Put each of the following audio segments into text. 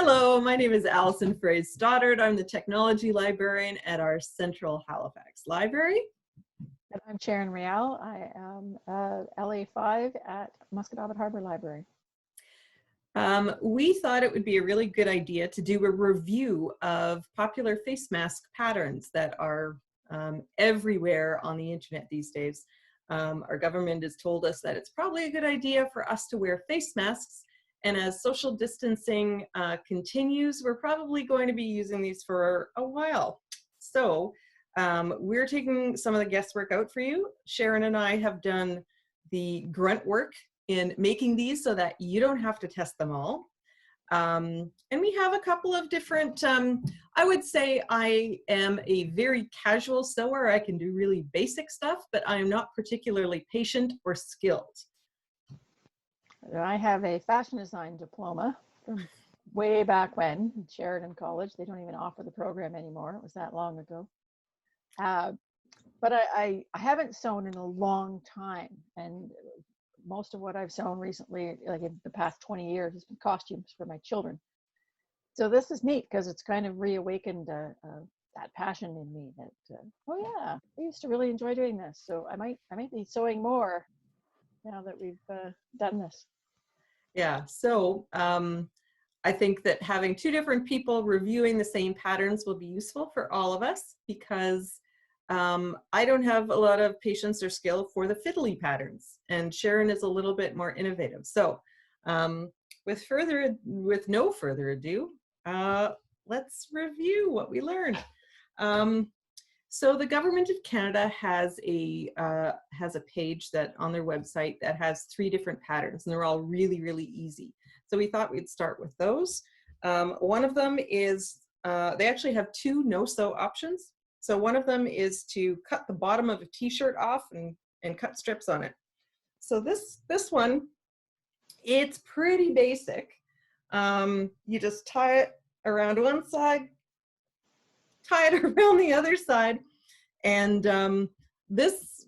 Hello, my name is Allison Fraze Stoddard. I'm the technology librarian at our Central Halifax Library. And I'm Sharon Rial. I am LA5 at Musquodoboit Harbor Library. We thought it would be a really good idea to do a review of popular face mask patterns that are everywhere on the internet these days. Our government has told us that it's probably a good idea for us to wear face masks, and as social distancing continues, we're probably going to be using these for a while. So we're taking some of the guesswork out for you. Sharon and I have done the grunt work in making these so that you don't have to test them all. And we have a couple of different, I would say I am a very casual sewer. I can do really basic stuff, but I am not particularly patient or skilled. I have a fashion design diploma from way back when, Sheridan College. They don't even offer the program anymore. It was that long ago. But I haven't sewn in a long time. And most of what I've sewn recently, like in the past 20 years, has been costumes for my children. So this is neat because it's kind of reawakened that passion in me that, oh yeah, I used to really enjoy doing this. So I might be sewing more now that we've done this. Yeah, so I think that having two different people reviewing the same patterns will be useful for all of us, because I don't have a lot of patience or skill for the fiddly patterns, and Sharon is a little bit more innovative. So with no further ado, let's review what we learned. So the Government of Canada has a page that on their website that has 3 different patterns, and they're all really, really easy. So we thought we'd start with those. One of them is, they actually have 2 no-sew options. So one of them is to cut the bottom of a t-shirt off and cut strips on it. So this one, it's pretty basic. You just tie it around one side, tie it around the other side, and this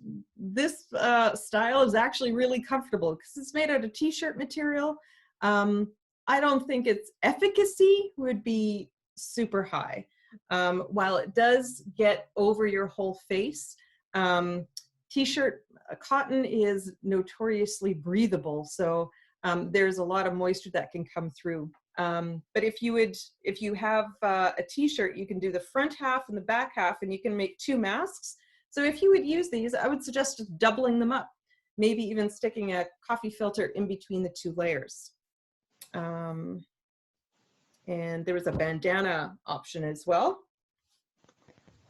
style is actually really comfortable because it's made out of t-shirt material. I don't think its efficacy would be super high. While it does get over your whole face, t-shirt cotton is notoriously breathable, so there's a lot of moisture that can come through. But if you have a t-shirt, you can do the front half and the back half, and you can make 2 masks. So if you would use these, I would suggest just doubling them up, maybe even sticking a coffee filter in between the 2 layers. And there was a bandana option as well.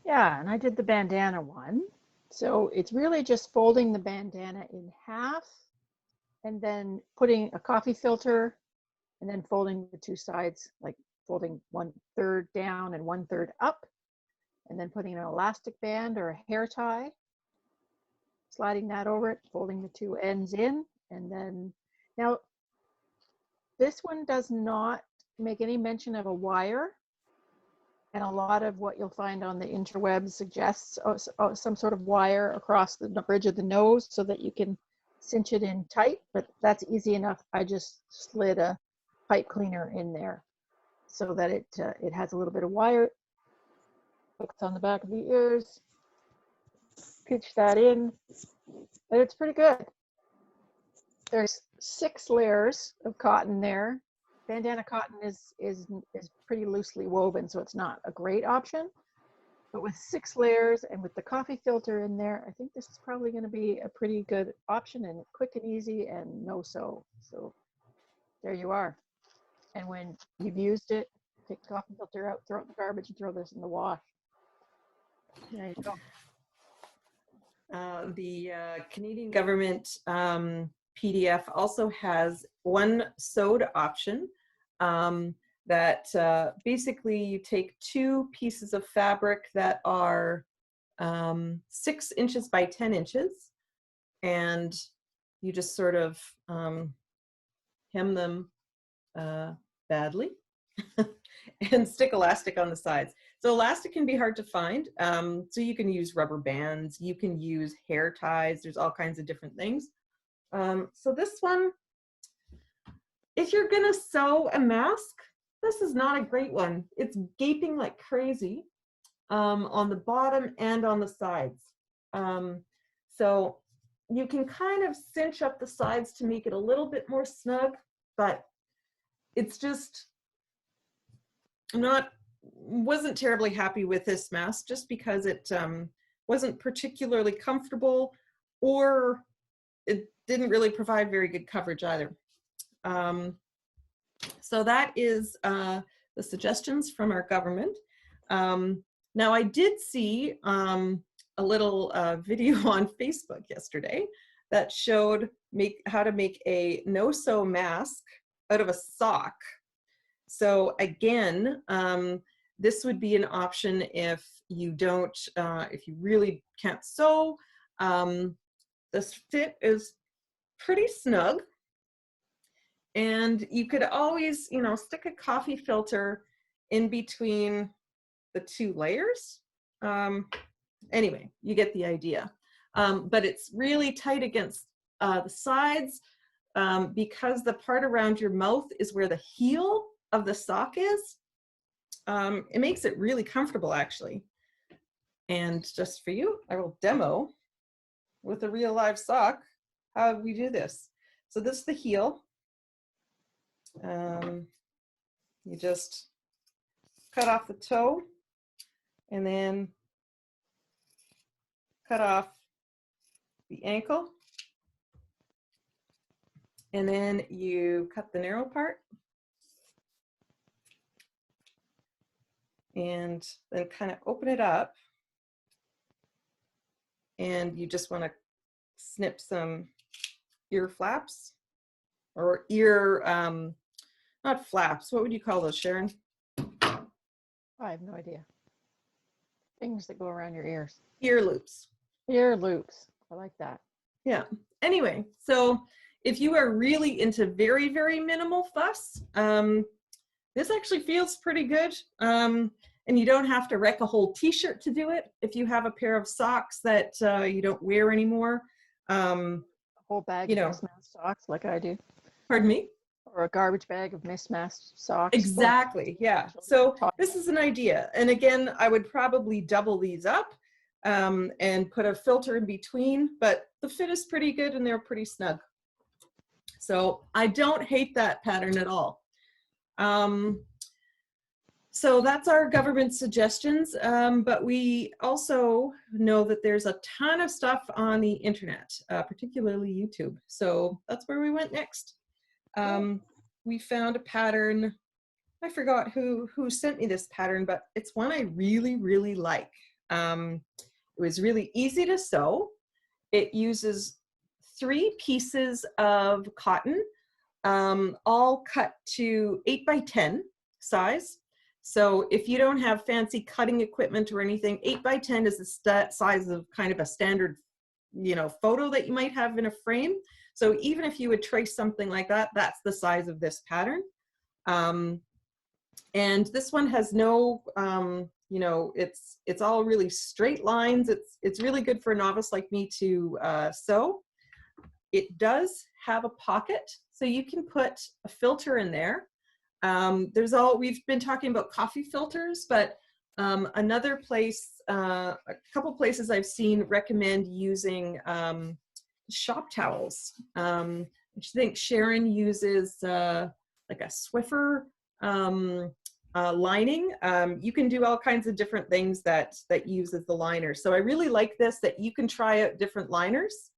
Yeah, and I did the bandana one. So it's really just folding the bandana in half and then putting a coffee filter and then folding the 2 sides, like folding 1/3 down and 1/3 up, and then putting an elastic band or a hair tie, sliding that over it, folding the 2 ends in, and then, now this one does not make any mention of a wire, and a lot of what you'll find on the interwebs suggests some sort of wire across the bridge of the nose so that you can cinch it in tight, but that's easy enough. I just slid a pipe cleaner in there so that it has a little bit of wire. Hooks on the back of the ears, pitch that in, and it's pretty good. There's 6 layers of cotton there. Bandana cotton is pretty loosely woven, so it's not a great option. But with 6 layers and with the coffee filter in there, I think this is probably going to be a pretty good option, and quick and easy and no sew. So there you are. And when you've used it, take the coffee filter out, throw it in the garbage, and throw this in the wash. There you go. The Canadian government PDF also has one sewed option that basically you take 2 pieces of fabric that are 6 inches by 10 inches, and you just sort of hem them badly and stick elastic on the sides. So elastic can be hard to find, so you can use rubber bands, you can use hair ties, there's all kinds of different things. So this one, if you're gonna sew a mask, this is not a great one. It's gaping like crazy on the bottom and on the sides. So you can kind of cinch up the sides to make it a little bit more snug, but it's just wasn't terribly happy with this mask just because it wasn't particularly comfortable, or it didn't really provide very good coverage either. So that is the suggestions from our government. Now I did see a little video on Facebook yesterday that showed how to make a NoSew mask out of a sock. So again, this would be an option if you don't, if you really can't sew. This fit is pretty snug. And you could always, you know, stick a coffee filter in between the two layers. Anyway, you get the idea. But it's really tight against the sides because the part around your mouth is where the heel of the sock is. It makes it really comfortable, actually. And just for you, I will demo with a real live sock how we do this. So this is the heel. You just cut off the toe and then cut off the ankle, and then you cut the narrow part and then kind of open it up, and you just want to snip some ear flaps or ear not flaps, what would you call those, Sharon? I have no idea. Things that go around your ears. Ear loops. Ear loops. I like that. Yeah. Anyway, so if you are really into very, very minimal fuss, this actually feels pretty good. And you don't have to wreck a whole t-shirt to do it. If you have a pair of socks that you don't wear anymore. A whole bag of mismatched socks like I do. Pardon me? Or a garbage bag of mismatched socks. Exactly, yeah. So this is an idea. And again, I would probably double these up and put a filter in between, but the fit is pretty good and they're pretty snug. So I don't hate that pattern at all. So that's our government suggestions, but we also know that there's a ton of stuff on the internet, particularly YouTube. So that's where we went next. We found a pattern. I forgot who sent me this pattern, but it's one I really, really like. It was really easy to sew. It uses 3 pieces of cotton, all cut to 8 by 10 size. So if you don't have fancy cutting equipment or anything, 8 by 10 is the size of kind of a standard, you know, photo that you might have in a frame. So even if you would trace something like that, that's the size of this pattern. And this one has no, you know, it's all really straight lines. It's really good for a novice like me to sew. It does have a pocket, so you can put a filter in there. We've been talking about coffee filters, but another place, a couple places I've seen recommend using shop towels. I think Sharon uses like a Swiffer lining. You can do all kinds of different things that uses the liner. So I really like this, that you can try out different liners.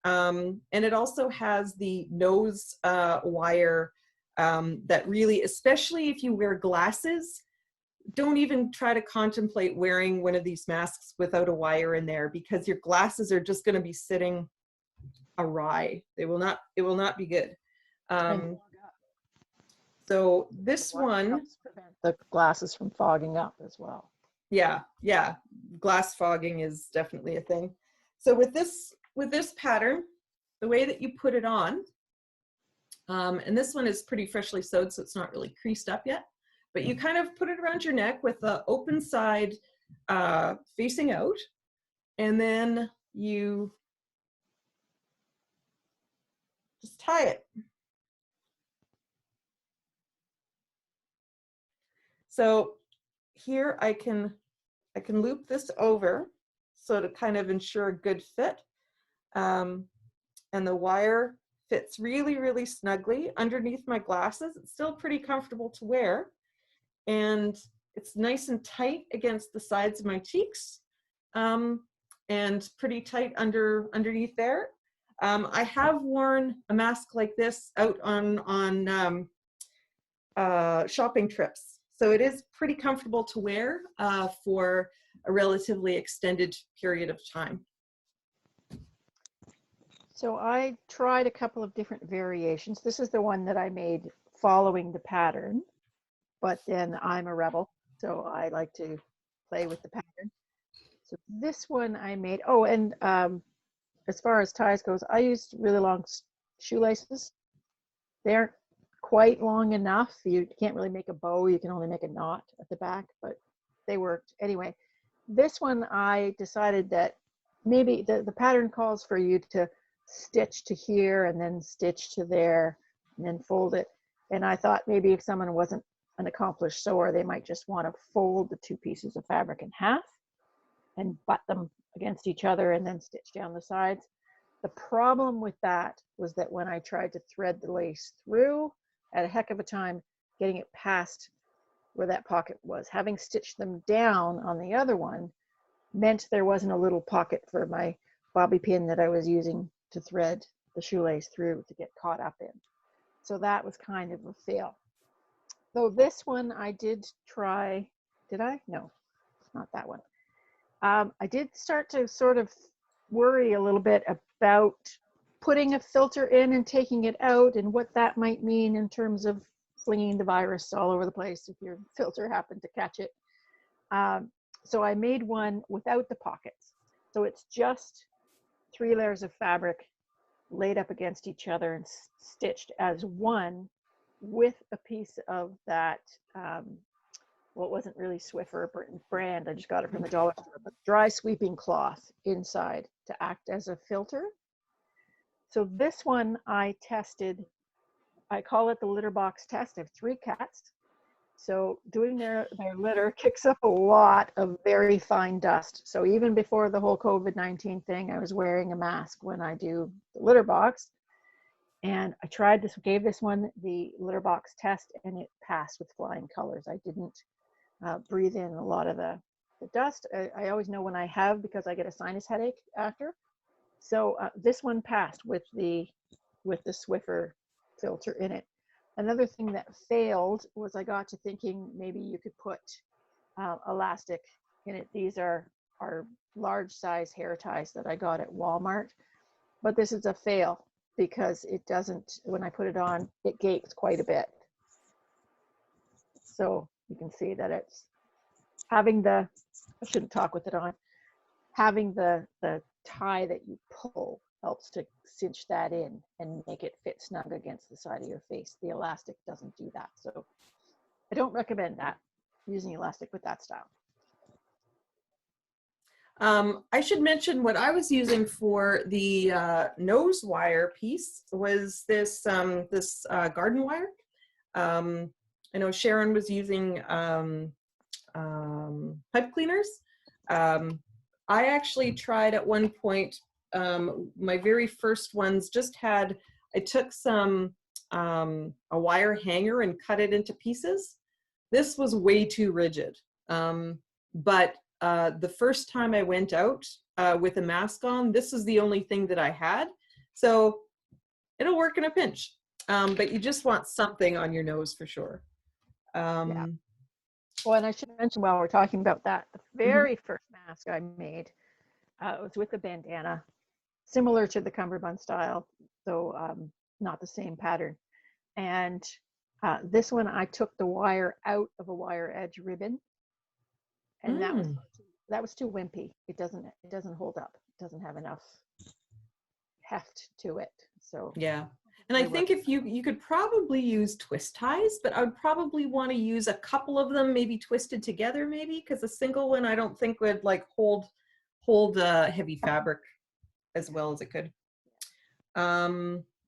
And it also has the nose wire that really, especially if you wear glasses, don't even try to contemplate wearing one of these masks without a wire in there, because your glasses are just going to be sitting awry. It will not be good. So this one helps prevent the glasses from fogging up as well. Yeah, glass fogging is definitely a thing. So with this pattern, the way that you put it on, and this one is pretty freshly sewed, so it's not really creased up yet, but you kind of put it around your neck with the open side facing out, and then you just tie it. So here I can loop this over so to kind of ensure a good fit. And the wire fits really, really snugly underneath my glasses. It's still pretty comfortable to wear. And it's nice and tight against the sides of my cheeks, and pretty tight underneath there. I have worn a mask like this out on shopping trips. So it is pretty comfortable to wear for a relatively extended period of time. So I tried a couple of different variations. This is the one that I made following the pattern, but then I'm a rebel, so I like to play with the pattern. So this one I made, oh, and as far as ties goes, I used really long shoelaces. They're quite long enough. You can't really make a bow. You can only make a knot at the back, but they worked. Anyway, this one I decided that maybe the pattern calls for you to stitch to here and then stitch to there and then fold it. And I thought maybe if someone wasn't an accomplished sewer, they might just want to fold the two pieces of fabric in half and butt them against each other and then stitch down the sides. The problem with that was that when I tried to thread the lace through, I had a heck of a time getting it past where that pocket was. Having stitched them down on the other one meant there wasn't a little pocket for my bobby pin that I was using to thread the shoelace through to get caught up in. So that was kind of a fail. Though this one I did try, did I? No, not that one. I did start to sort of worry a little bit about putting a filter in and taking it out and what that might mean in terms of flinging the virus all over the place if your filter happened to catch it. So I made one without the pockets. So it's just 3 layers of fabric laid up against each other and stitched as one with a piece of that, well, it wasn't really Swiffer brand. I just got it from the dollar store, but dry sweeping cloth inside to act as a filter. So this one I tested, I call it the litter box test. I have 3 cats. So doing their litter kicks up a lot of very fine dust. So even before the whole COVID-19 thing, I was wearing a mask when I do the litter box. And I tried this, gave this one the litter box test, and it passed with flying colors. I didn't breathe in a lot of the dust. I always know when I have, because I get a sinus headache after. So this one passed with the Swiffer filter in it. Another thing that failed was I got to thinking maybe you could put elastic in it. These are large size hair ties that I got at Walmart, but this is a fail because it doesn't, when I put it on, it gapes quite a bit. So you can see that it's having the, I shouldn't talk with it on, having the tie that you pull helps to cinch that in and make it fit snug against the side of your face. The elastic doesn't do that. So I don't recommend that, using elastic with that style. I should mention what I was using for the nose wire piece was this garden wire. I know Sharon was using pipe cleaners. I actually tried at one point, my very first ones just had, I took some, a wire hanger and cut it into pieces. This was way too rigid. But the first time I went out with a mask on, this is the only thing that I had. So it'll work in a pinch. But you just want something on your nose for sure. Yeah. Well, and I should mention while we're talking about that, the very first mask I made was with a bandana, similar to the cummerbund style, though not the same pattern. And this one, I took the wire out of a wire edge ribbon, and that was too wimpy. It doesn't hold up. It doesn't have enough heft to it. So yeah. And I think if you could probably use twist ties, but I would probably want to use a couple of them, maybe twisted together, maybe, because a single one I don't think would like hold heavy fabric as well as it could.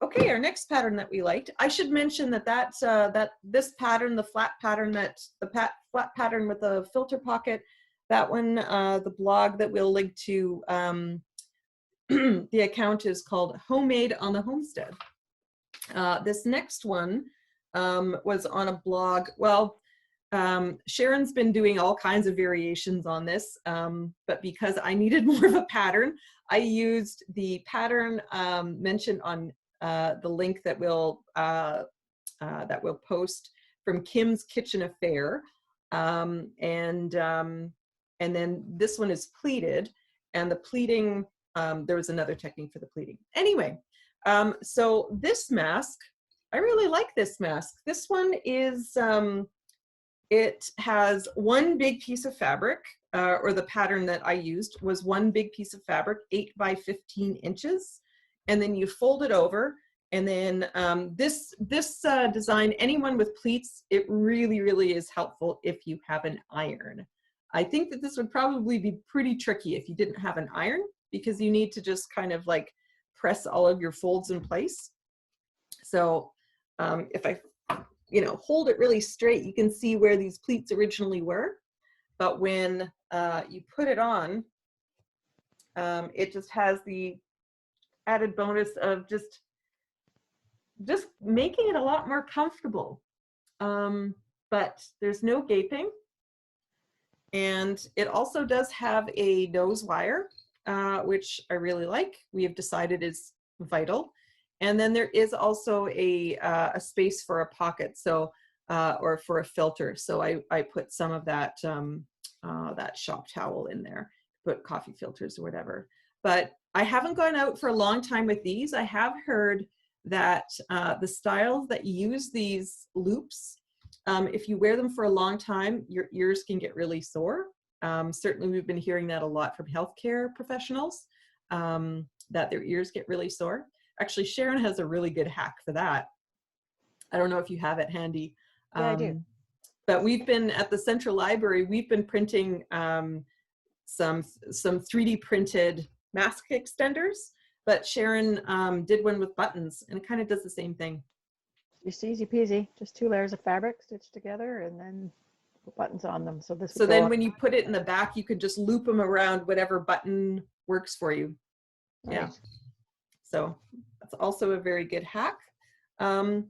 Okay, our next pattern that we liked. I should mention that this pattern, the flat pattern, flat pattern with the filter pocket, that one, the blog that we'll link to, the account is called Homemade on the Homestead. This next one was on a blog. Well, Sharon's been doing all kinds of variations on this, but because I needed more of a pattern, I used the pattern mentioned on the link that we'll post from Kim's Kitchen Affair, and then this one is pleated, and the pleating, there was another technique for the pleating. Anyway, so this mask, I really like this mask. This one is, it has one big piece of fabric, or the pattern that I used was one big piece of fabric, 8 by 15 inches. And then you fold it over, and then this design, anyone with pleats, it really, really is helpful if you have an iron. I think that this would probably be pretty tricky if you didn't have an iron, because you need to just kind of like press all of your folds in place. So if I, hold it really straight, you can see where these pleats originally were. But when you put it on, it just has the added bonus of just making it a lot more comfortable. But there's no gaping. And it also does have a nose wire, which I really like. We have decided is vital. And then there is also a space for a pocket, so or for a filter. So I put some of that that shop towel in there, put coffee filters or whatever. But I haven't gone out for a long time with these. I have heard that the styles that use these loops, if you wear them for a long time, your ears can get really sore. Certainly we've been hearing that a lot from healthcare professionals, that their ears get really sore. Actually, Sharon has a really good hack for that. I don't know if you have it handy. Yeah, I do. But we've been at the Central Library, we've been printing some 3D printed mask extenders, but Sharon did one with buttons, and it kind of does the same thing. It's easy peasy, just 2 layers of fabric stitched together and then put buttons on them. So this. So then when you put it in the back, you could just loop them around whatever button works for you. Right. Yeah. So that's also a very good hack.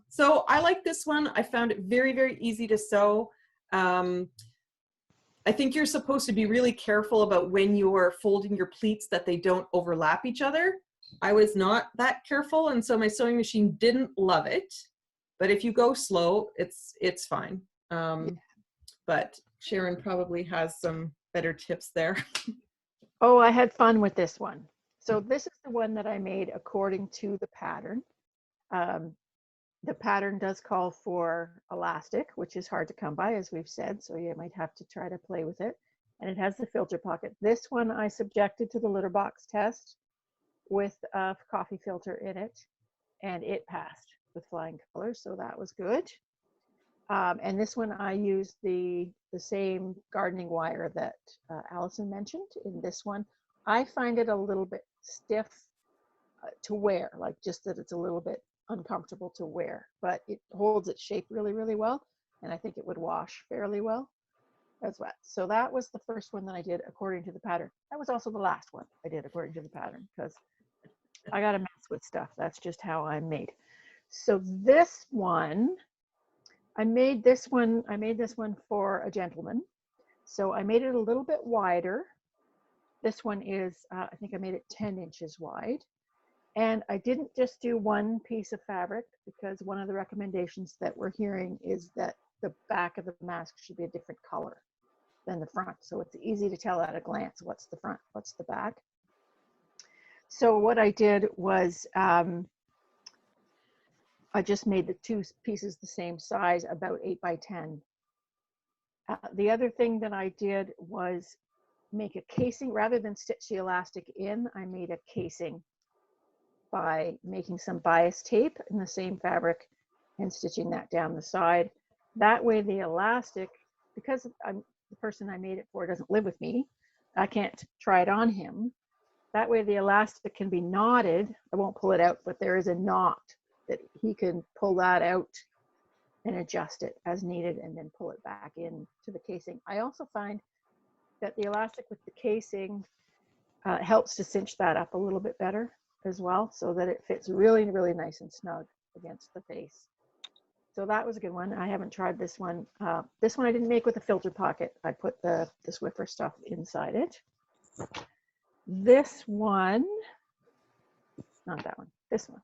So I like this one. I found it very, very easy to sew. I think you're supposed to be really careful about when you're folding your pleats that they don't overlap each other. I was not that careful, and so my sewing machine didn't love it. But if you go slow, it's fine. But Sharon probably has some better tips there. Oh, I had fun with this one. So this is the one that I made according to the pattern. The pattern does call for elastic, which is hard to come by, as we've said, so you might have to try to play with it. And it has the filter pocket. This one I subjected to the litterbox test with a coffee filter in it, and it passed with flying colors, so that was good. And this one I used the same gardening wire that Allison mentioned in this one. I find it a little bit stiff to wear, like just that it's a little bit uncomfortable to wear, but it holds its shape really, really well, and I think it would wash fairly well as well. So that was the first one that I did according to the pattern. That was also the last one I did according to the pattern, because I gotta mess with stuff. That's just how I'm made. So this one, I made this one for a gentleman. So I made it a little bit wider. This one is, I think I made it 10 inches wide. And I didn't just do one piece of fabric, because one of the recommendations that we're hearing is that the back of the mask should be a different color than the front. So it's easy to tell at a glance what's the front, what's the back. So what I did was I just made the 2 pieces the same size, about 8 by 10. The other thing that I did was make a casing. Rather than stitch the elastic in, I made a casing by making some bias tape in the same fabric and stitching that down the side. That way the elastic, because the person I made it for doesn't live with me, I can't try it on him. That way the elastic can be knotted. I won't pull it out, but there is a knot that he can pull that out and adjust it as needed and then pull it back in to the casing. I also find that the elastic with the casing helps to cinch that up a little bit better as well, so that it fits really, really nice and snug against the face. So that was a good one. I haven't tried this one. This one I didn't make with a filter pocket. I put the Swiffer stuff inside it. This one, not that one, this one.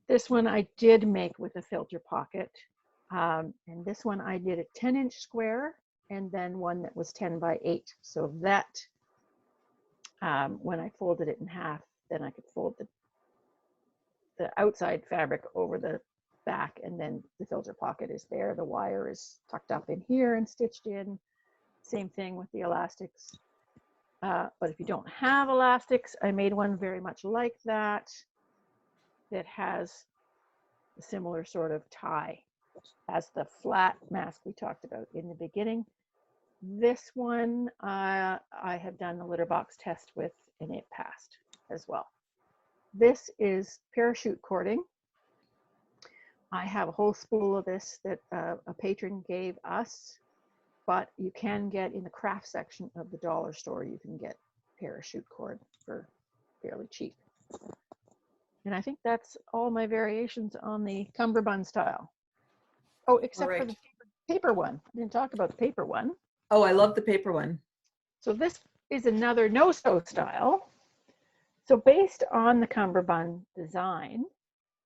This one I did make with a filter pocket. And this one I did a 10-inch square and then one that was 10 by 8. So that, when I folded it in half, then I could fold the outside fabric over the back, and then the filter pocket is there. The wire is tucked up in here and stitched in. Same thing with the elastics. But if you don't have elastics, I made one very much like that, that has a similar sort of tie as the flat mask we talked about in the beginning. This one I have done the litter box test with, and it passed as well. This is parachute cording. I have a whole spool of this that a patron gave us, but you can get in the craft section of the dollar store, you can get parachute cord for fairly cheap. And I think that's all my variations on the cummerbund style. Oh, except for the paper one. I didn't talk about the paper one. Oh, I love the paper one. So this is another NoSew style. So based on the cummerbund design,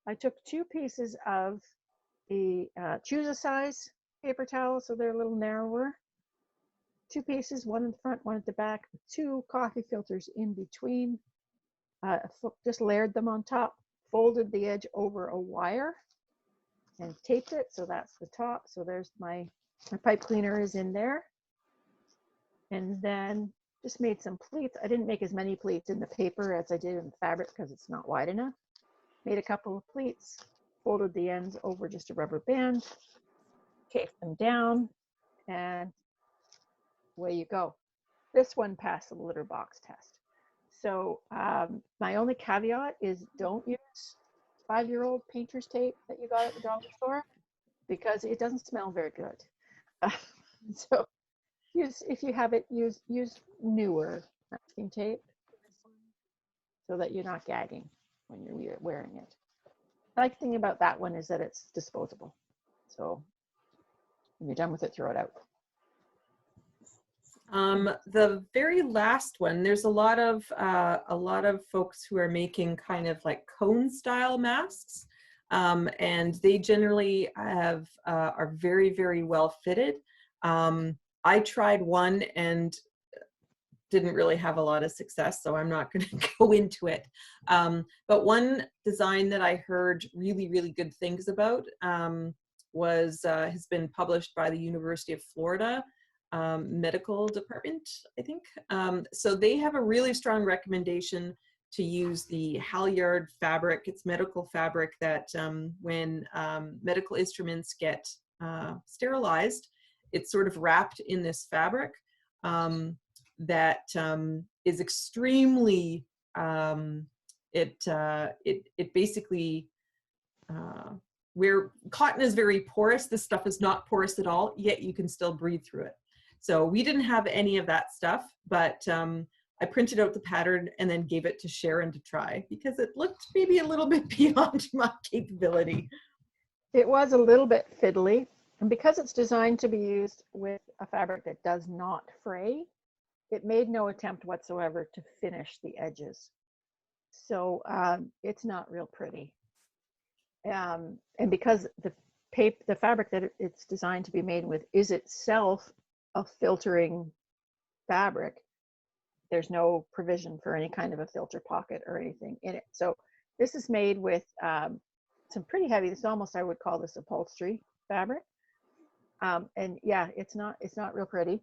I took 2 pieces of the choose a size paper towel, so they're a little narrower. 2 pieces, one in the front, one at the back, 2 coffee filters in between. Just layered them on top, folded the edge over a wire and taped it. So that's the top. So there's my pipe cleaner is in there. And then just made some pleats. I didn't make as many pleats in the paper as I did in the fabric because it's not wide enough. Made a couple of pleats, folded the ends over just a rubber band, taped them down, and away you go. This one passed the litter box test. So my only caveat is don't use 5-year-old painter's tape that you got at the dollar store, because it doesn't smell very good. So if you have it, use newer masking tape so that you're not gagging when you're wearing it. The nice thing about that one is that it's disposable. So when you're done with it, throw it out. The very last one, there's a lot of folks who are making kind of like cone style masks, and they generally have are very, very well fitted. I tried one and didn't really have a lot of success, so I'm not going to go into it. But one design that I heard really, really good things about has been published by the University of Florida medical department, I think. So they have a really strong recommendation to use the halyard fabric. It's medical fabric that when medical instruments get sterilized, it's sort of wrapped in this fabric that is extremely, it basically, where cotton is very porous, this stuff is not porous at all, yet you can still breathe through it. So we didn't have any of that stuff, but I printed out the pattern and then gave it to Sharon to try because it looked maybe a little bit beyond my capability. It was a little bit fiddly, and because it's designed to be used with a fabric that does not fray, it made no attempt whatsoever to finish the edges. So it's not real pretty. And because the fabric that it's designed to be made with is itself a filtering fabric, there's no provision for any kind of a filter pocket or anything in it. So this is made with some pretty heavy, this is almost, I would call this upholstery fabric. And yeah, it's not real pretty.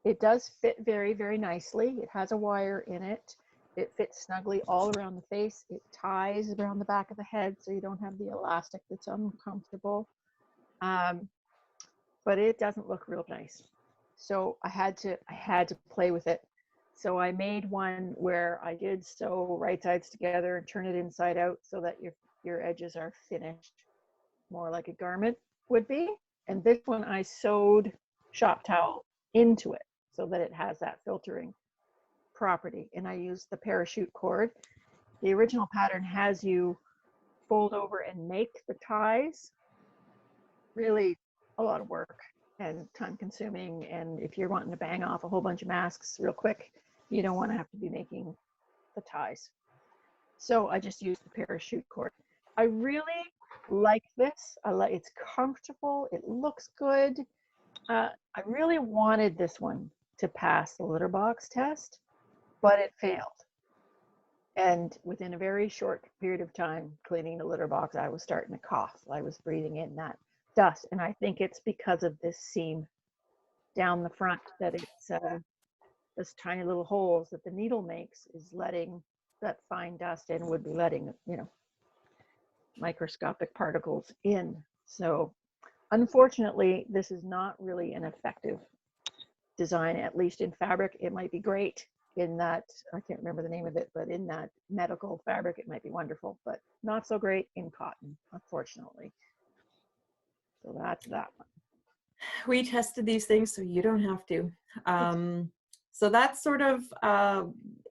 It does fit very, very nicely. It has a wire in it. It fits snugly all around the face. It ties around the back of the head so you don't have the elastic that's uncomfortable. But it doesn't look real nice. So I had to play with it. So I made one where I did sew right sides together and turn it inside out so that your edges are finished more like a garment would be. And this one I sewed shop towel into it so that it has that filtering property. And I used the parachute cord. The original pattern has you fold over and make the ties. Really a lot of work and time consuming. And if you're wanting to bang off a whole bunch of masks real quick, you don't want to have to be making the ties. So I just used the parachute cord. I really like this. It's comfortable. It looks good. I really wanted this one to pass the litter box test, but it failed. And within a very short period of time cleaning the litter box, I was starting to cough. I was breathing in that dust. And I think it's because of this seam down the front that it's those tiny little holes that the needle makes is letting that fine dust in, would be letting, microscopic particles in. So unfortunately, this is not really an effective design, at least in fabric. It might be great in that, I can't remember the name of it, but in that medical fabric, it might be wonderful, but not so great in cotton, unfortunately. So that's that one. We tested these things so you don't have to. So that sort of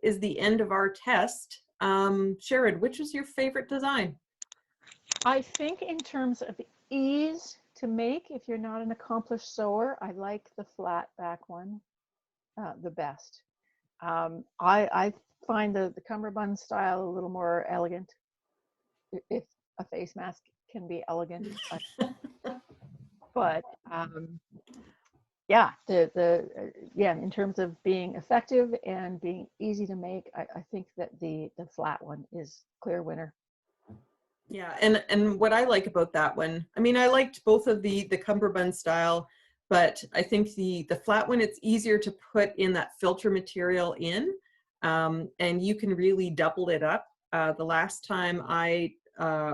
is the end of our test. Sherrod, which was your favorite design? I think in terms of ease to make, if you're not an accomplished sewer, I like the flat back one the best. I find the cummerbund style a little more elegant, if a face mask can be elegant. But yeah, yeah, in terms of being effective and being easy to make, I think that the flat one is clear winner. Yeah, and what I like about that one, I mean, I liked both of the cummerbund style, but I think the flat one, it's easier to put in that filter material in, and you can really double it up. The last time I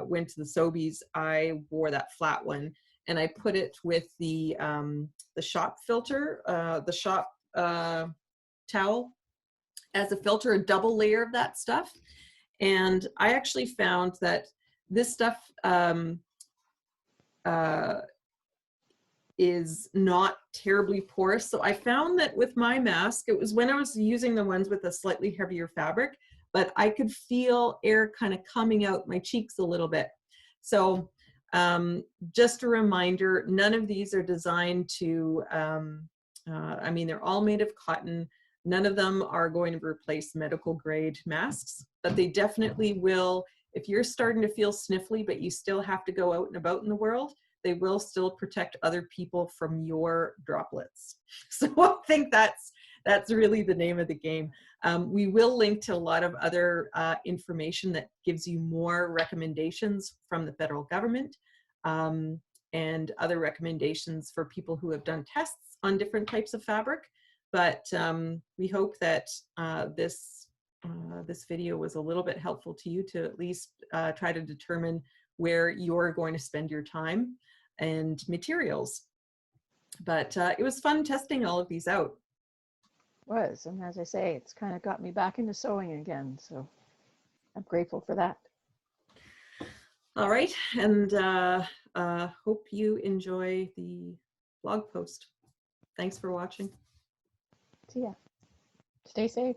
went to the Sobeys, I wore that flat one, and I put it with the shop filter, the shop towel as a filter, a double layer of that stuff. And I actually found that this stuff is not terribly porous. So I found that with my mask, it was when I was using the ones with a slightly heavier fabric, but I could feel air kind of coming out my cheeks a little bit. So just a reminder, none of these are designed to, I mean, they're all made of cotton. None of them are going to replace medical grade masks, but they definitely will. If you're starting to feel sniffly, but you still have to go out and about in the world, they will still protect other people from your droplets. So I think that's really the name of the game. We will link to a lot of other information that gives you more recommendations from the federal government and other recommendations for people who have done tests on different types of fabric. But we hope that this video was a little bit helpful to you to at least try to determine where you're going to spend your time and materials. But it was fun testing all of these out. Was, and as I say, it's kind of got me back into sewing again, so I'm grateful for that. All right, and hope you enjoy the blog post. Thanks for watching. See ya. Stay safe.